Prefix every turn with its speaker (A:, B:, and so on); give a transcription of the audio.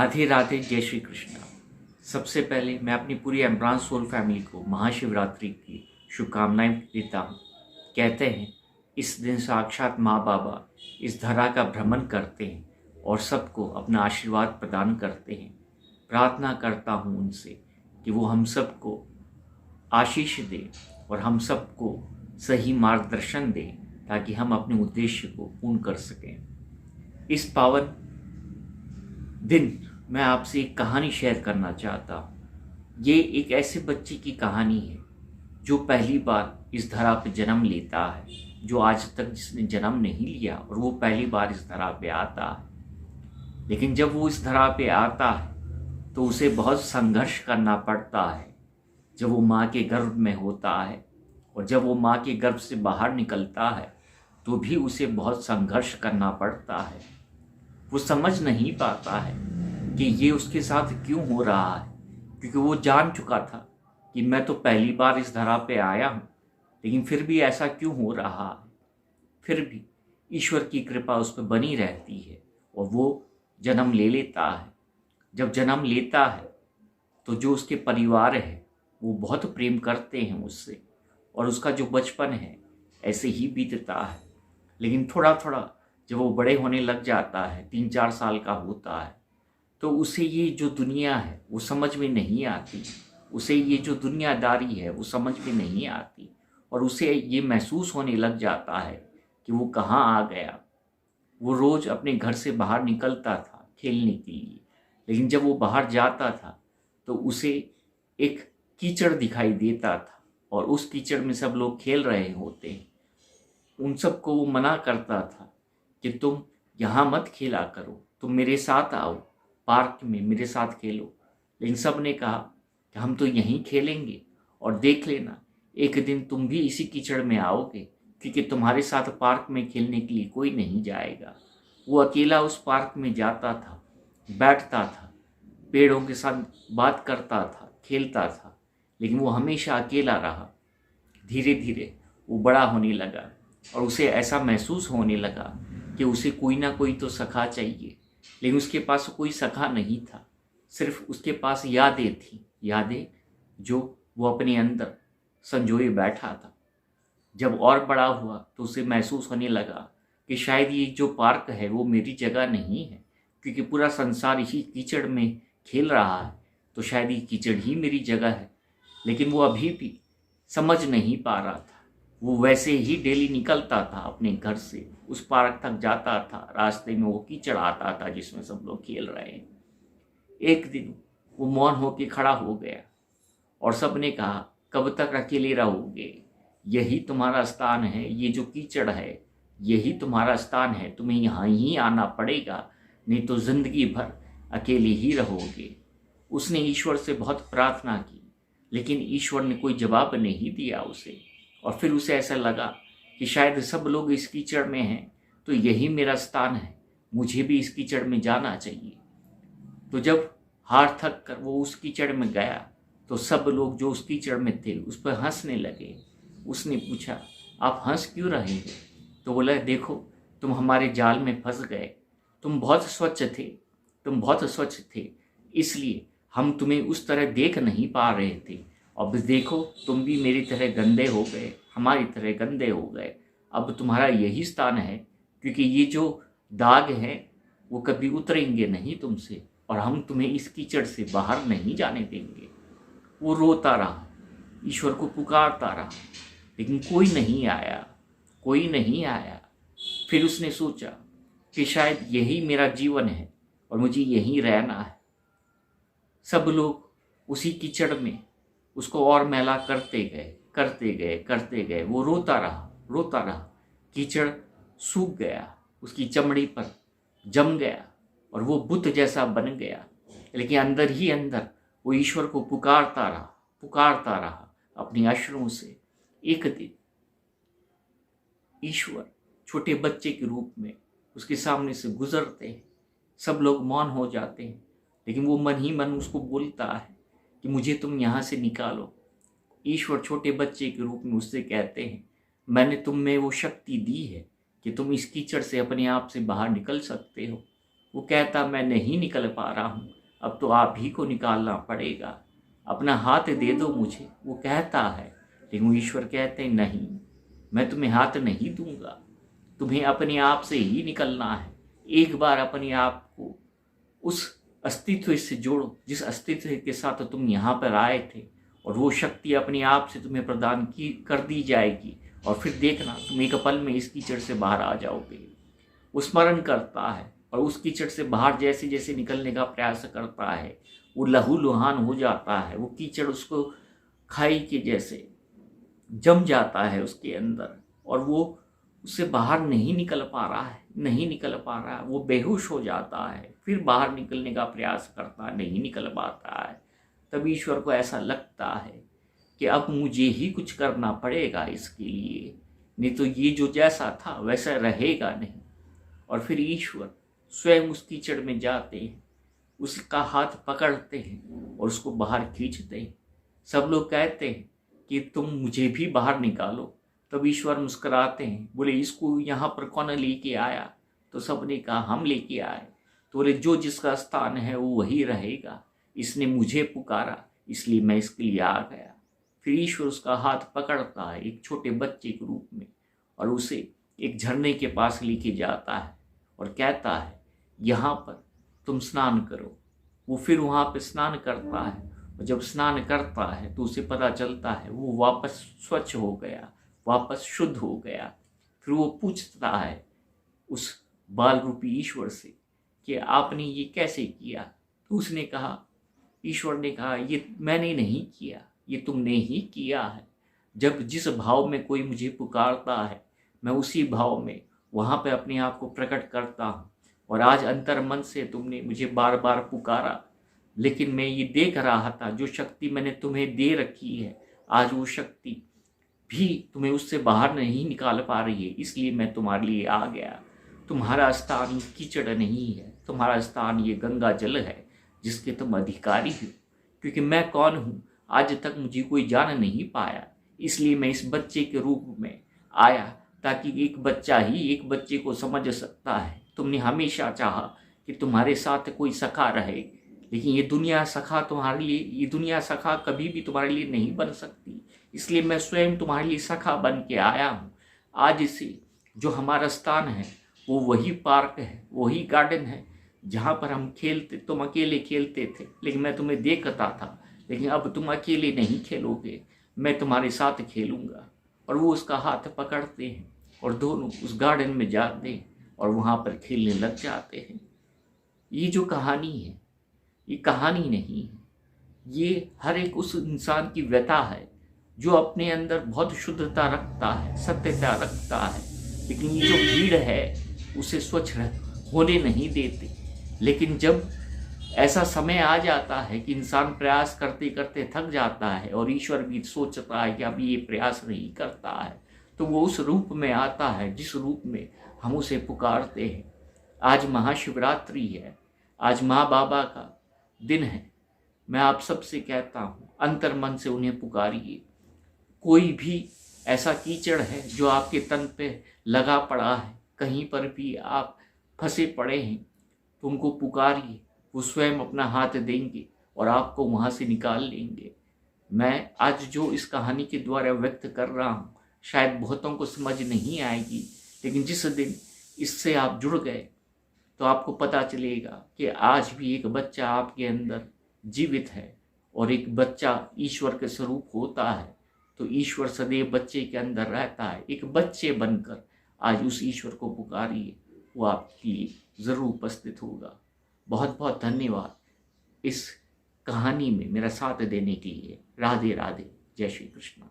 A: राधे राधे, जय श्री कृष्ण। सबसे पहले मैं अपनी पूरी एम्ब्रांस सोल फैमिली को महाशिवरात्रि की शुभकामनाएं देता हूँ। कहते हैं इस दिन साक्षात माँ बाबा इस धरा का भ्रमण करते हैं और सबको अपना आशीर्वाद प्रदान करते हैं। प्रार्थना करता हूँ उनसे कि वो हम सबको आशीष दे और हम सबको सही मार्गदर्शन दे ताकि हम अपने उद्देश्य को पूर्ण कर सकें। इस पावन दिन मैं आपसे एक कहानी शेयर करना चाहता हूँ। ये एक ऐसे बच्चे की कहानी है जो पहली बार इस धरा पे जन्म लेता है, जो आज तक जिसने जन्म नहीं लिया और वो पहली बार इस धरा पे आता है। लेकिन जब वो इस धरा पे आता है तो उसे बहुत संघर्ष करना पड़ता है। जब वो माँ के गर्भ में होता है और जब वो माँ के गर्भ से बाहर निकलता है तो भी उसे बहुत संघर्ष करना पड़ता है। वो समझ नहीं पाता है कि ये उसके साथ क्यों हो रहा है, क्योंकि वो जान चुका था कि मैं तो पहली बार इस धरा पे आया हूँ, लेकिन फिर भी ऐसा क्यों हो रहा है। फिर भी ईश्वर की कृपा उस पर बनी रहती है और वो जन्म ले लेता है। जब जन्म लेता है तो जो उसके परिवार है वो बहुत प्रेम करते हैं उससे और उसका जो बचपन है ऐसे ही बीतता है। लेकिन थोड़ा थोड़ा जब वो बड़े होने लग जाता है, 3-4 साल का होता है, तो उसे ये जो दुनिया है वो समझ में नहीं आती। उसे ये जो दुनियादारी है वो समझ में नहीं आती और उसे ये महसूस होने लग जाता है कि वो कहाँ आ गया। वो रोज़ अपने घर से बाहर निकलता था खेलने के लिए, लेकिन जब वो बाहर जाता था तो उसे एक कीचड़ दिखाई देता था और उस कीचड़ में सब लोग खेल रहे होते हैं। उन सबको वो मना करता था कि तुम यहाँ मत खेला करो, तुम मेरे साथ आओ, पार्क में मेरे साथ खेलो। लेकिन सब ने कहा कि हम तो यहीं खेलेंगे और देख लेना एक दिन तुम भी इसी कीचड़ में आओगे, क्योंकि तुम्हारे साथ पार्क में खेलने के लिए कोई नहीं जाएगा। वो अकेला उस पार्क में जाता था, बैठता था, पेड़ों के साथ बात करता था, खेलता था, लेकिन वो हमेशा अकेला रहा। धीरे धीरे वो बड़ा होने लगा और उसे ऐसा महसूस होने लगा कि उसे कोई ना कोई तो सखा चाहिए, लेकिन उसके पास कोई सखा नहीं था। सिर्फ उसके पास यादें थी, यादें जो वो अपने अंदर संजोए बैठा था। जब और बड़ा हुआ तो उसे महसूस होने लगा कि शायद ये जो पार्क है वो मेरी जगह नहीं है, क्योंकि पूरा संसार इसी कीचड़ में खेल रहा है, तो शायद ये कीचड़ ही मेरी जगह है। लेकिन वो अभी भी समझ नहीं पा रहा था। वो वैसे ही डेली निकलता था अपने घर से, उस पार्क तक जाता था, रास्ते में वो कीचड़ आता था जिसमें सब लोग खेल रहे हैं। एक दिन वो मौन होकर खड़ा हो गया और सबने कहा, कब तक अकेले रहोगे? यही तुम्हारा स्थान है, ये जो कीचड़ है यही तुम्हारा स्थान है, तुम्हें यहाँ ही आना पड़ेगा, नहीं तो जिंदगी भर अकेले ही रहोगे। उसने ईश्वर से बहुत प्रार्थना की, लेकिन ईश्वर ने कोई जवाब नहीं दिया उसे। और फिर उसे ऐसा लगा कि शायद सब लोग इस कीचड़ में हैं तो यही मेरा स्थान है, मुझे भी इस कीचड़ में जाना चाहिए। तो जब हार थक कर वो उस कीचड़ में गया तो सब लोग जो उस कीचड़ में थे उस पर हंसने लगे। उसने पूछा, आप हंस क्यों रहे हो? तो बोला, देखो तुम हमारे जाल में फंस गए, तुम बहुत स्वच्छ थे, तुम बहुत स्वच्छ थे, इसलिए हम तुम्हें उस तरह देख नहीं पा रहे थे। अब देखो तुम भी मेरी तरह गंदे हो गए, हमारी तरह गंदे हो गए। अब तुम्हारा यही स्थान है, क्योंकि ये जो दाग हैं वो कभी उतरेंगे नहीं तुमसे और हम तुम्हें इस कीचड़ से बाहर नहीं जाने देंगे। वो रोता रहा, ईश्वर को पुकारता रहा, लेकिन कोई नहीं आया, कोई नहीं आया। फिर उसने सोचा कि शायद यही मेरा जीवन है और मुझे यहीं रहना है। सब लोग उसी कीचड़ में उसको और मैला करते गए, करते गए, करते गए। वो रोता रहा, रोता रहा। कीचड़ सूख गया, उसकी चमड़ी पर जम गया और वो बुत जैसा बन गया। लेकिन अंदर ही अंदर वो ईश्वर को पुकारता रहा, पुकारता रहा अपनी अश्रुओं से। एक दिन ईश्वर छोटे बच्चे के रूप में उसके सामने से गुजरते हैं। सब लोग मौन हो जाते हैं, लेकिन वो मन ही मन उसको बोलता है कि मुझे तुम यहाँ से निकालो। ईश्वर छोटे बच्चे के रूप में उससे कहते हैं, मैंने तुम में वो शक्ति दी है कि तुम इस कीचड़ से अपने आप से बाहर निकल सकते हो। वो कहता मैं नहीं निकल पा रहा हूँ, अब तो आप ही को निकालना पड़ेगा, अपना हाथ दे दो मुझे, वो कहता है। लेकिन वो ईश्वर कहते हैं नहीं, मैं तुम्हें हाथ नहीं दूंगा, तुम्हें अपने आप से ही निकलना है। एक बार अपने आप को उस अस्तित्व से जोड़ो जिस अस्तित्व के साथ तुम यहाँ पर आए थे, और वो शक्ति अपने आप से तुम्हें प्रदान की कर दी जाएगी, और फिर देखना तुम एक पल में इस कीचड़ से बाहर आ जाओगे। वो स्मरण करता है और उस कीचड़ से बाहर जैसे जैसे निकलने का प्रयास करता है, वो लहूलुहान हो जाता है। वो कीचड़ उसको खाई के जैसे जम जाता है उसके अंदर, और वो उससे बाहर नहीं निकल पा रहा है, नहीं निकल पा रहा है। वो बेहोश हो जाता है, फिर बाहर निकलने का प्रयास करता है, नहीं निकल पाता है। तब ईश्वर को ऐसा लगता है कि अब मुझे ही कुछ करना पड़ेगा इसके लिए, नहीं तो ये जो जैसा था वैसा रहेगा नहीं। और फिर ईश्वर स्वयं उस कीचड़ में जाते हैं, उसका हाथ पकड़ते हैं और उसको बाहर खींचते हैं। सब लोग कहते हैं कि तुम मुझे भी बाहर निकालो। तब ईश्वर मुस्कुराते हैं, बोले इसको यहाँ पर कौन लेके आया? तो सब ने कहा हम लेके आए। तो बोले जो जिसका स्थान है वो वही रहेगा, इसने मुझे पुकारा इसलिए मैं इसके लिए आ गया। फिर ईश्वर उसका हाथ पकड़ता है एक छोटे बच्चे के रूप में, और उसे एक झरने के पास लेके जाता है और कहता है यहाँ पर तुम स्नान करो। वो फिर वहाँ पे स्नान करता है, और जब स्नान करता है तो उसे पता चलता है वो वापस स्वच्छ हो गया, वापस शुद्ध हो गया। फिर वो पूछता है उस बाल रूपी ईश्वर से कि आपने ये कैसे किया? तो उसने कहा, ईश्वर ने कहा ये मैंने नहीं किया, ये तुमने ही किया है। जब जिस भाव में कोई मुझे पुकारता है मैं उसी भाव में वहाँ पे अपने आप को प्रकट करता हूँ। और आज अंतर मन से तुमने मुझे बार बार पुकारा, लेकिन मैं ये देख रहा था जो शक्ति मैंने तुम्हें दे रखी है, आज वो शक्ति भी तुम्हें उससे बाहर नहीं निकाल पा रही है, इसलिए मैं तुम्हारे लिए आ गया। तुम्हारा स्थान कीचड़ नहीं है, तुम्हारा स्थान ये गंगा जल है जिसके तुम अधिकारी हो। क्योंकि मैं कौन हूँ आज तक मुझे कोई जान नहीं पाया, इसलिए मैं इस बच्चे के रूप में आया, ताकि एक बच्चा ही एक बच्चे को समझ सकता है। तुमने हमेशा चाहा कि तुम्हारे साथ कोई सखा रहे, लेकिन ये दुनिया सखा तुम्हारे लिए, ये दुनिया सखा कभी भी तुम्हारे लिए नहीं बन सकती, इसलिए मैं स्वयं तुम्हारे लिए सखा बन के आया हूँ। आज से जो हमारा स्थान है वो वही पार्क है, वही गार्डन है जहाँ पर हम खेलते, तुम अकेले खेलते थे लेकिन मैं तुम्हें देखता था, लेकिन अब तुम अकेले नहीं खेलोगे, मैं तुम्हारे साथ खेलूँगा। और वो उसका हाथ पकड़ते हैं और दोनों उस गार्डन में जाते हैं और वहाँ पर खेलने लग जाते हैं। ये जो कहानी है ये कहानी नहीं है, ये हर एक उस इंसान की व्यथा है जो अपने अंदर बहुत शुद्धता रखता है, सत्यता रखता है, लेकिन ये जो भीड़ है उसे स्वच्छ होने नहीं देते। लेकिन जब ऐसा समय आ जाता है कि इंसान प्रयास करते करते थक जाता है और ईश्वर भी सोचता है कि अभी ये प्रयास नहीं करता है, तो वो उस रूप में आता है जिस रूप में हम उसे पुकारते हैं। आज महाशिवरात्रि है, आज माँ बाबा का दिन है। मैं आप सबसे कहता हूँ अंतर मन से उन्हें पुकारिए। कोई भी ऐसा कीचड़ है जो आपके तन पे लगा पड़ा है, कहीं पर भी आप फंसे पड़े हैं, तो उनको पुकारिए, वो स्वयं अपना हाथ देंगे और आपको वहाँ से निकाल लेंगे। मैं आज जो इस कहानी के द्वारा व्यक्त कर रहा हूँ शायद बहुतों को समझ नहीं आएगी, लेकिन जिस दिन इससे आप जुड़ गए तो आपको पता चलेगा कि आज भी एक बच्चा आपके अंदर जीवित है, और एक बच्चा ईश्वर के स्वरूप होता है तो ईश्वर सदैव बच्चे के अंदर रहता है। एक बच्चे बनकर आज उस ईश्वर को पुकारिए, वो आपके लिए ज़रूर उपस्थित होगा। बहुत बहुत धन्यवाद इस कहानी में मेरा साथ देने के लिए। राधे राधे, जय श्री कृष्ण।